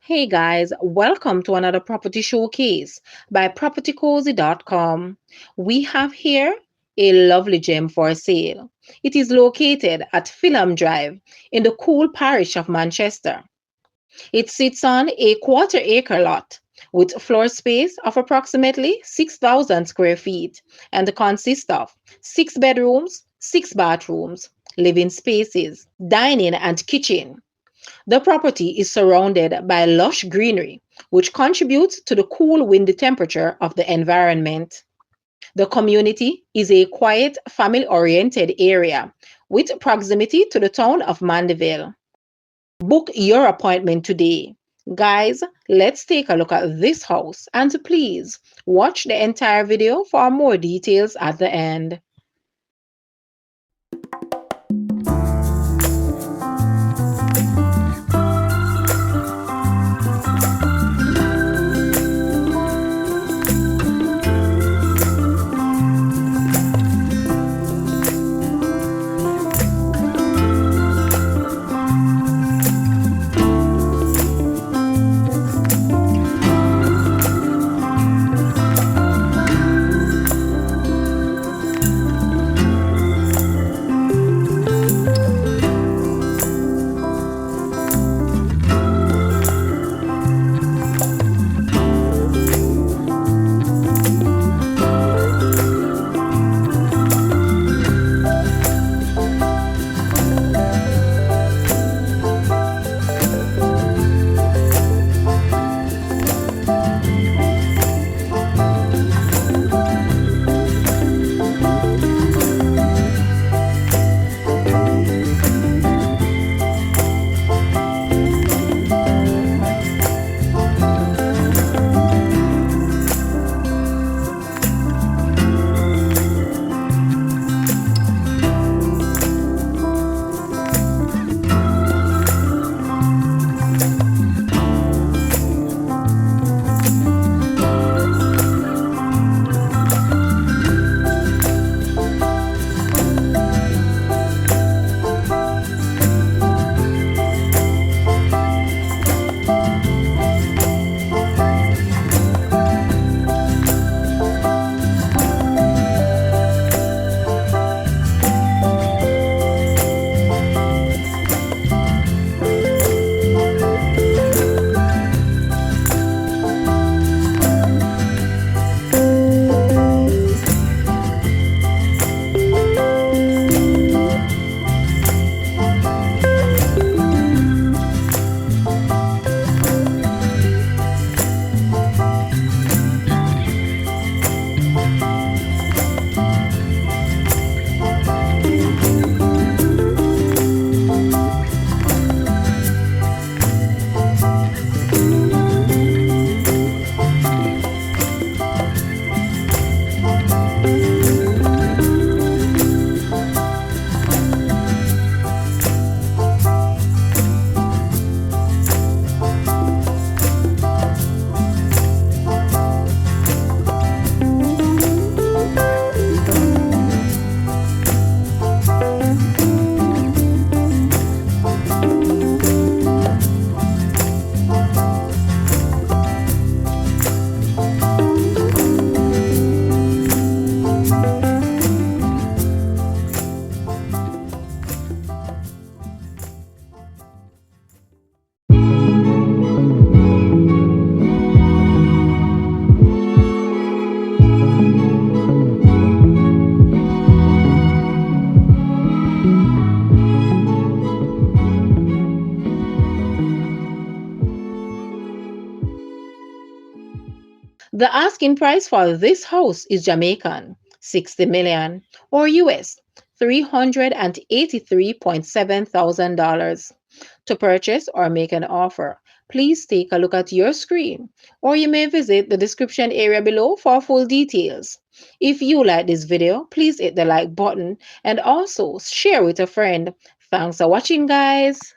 Hey guys, welcome to another property showcase by propertycozy.com. We have here a lovely gem for sale. It is located at Philham Drive in the cool parish of Manchester. It sits on a quarter-acre lot with floor space of approximately 6,000 square feet and consists of 6 bedrooms, 6 bathrooms, living spaces, dining and kitchen. The property is surrounded by lush greenery, which contributes to the cool, windy temperature of the environment. The community is a quiet, family oriented area with proximity to the town of Mandeville. Book your appointment today. Guys, let's take a look at this house and please watch the entire video for more details at the end. The asking price for this house is Jamaican, 60 million, or US, $383,700. To purchase or make an offer, please take a look at your screen, or you may visit the description area below for full details. If you like this video, please hit the like button and also share with a friend. Thanks for watching, guys.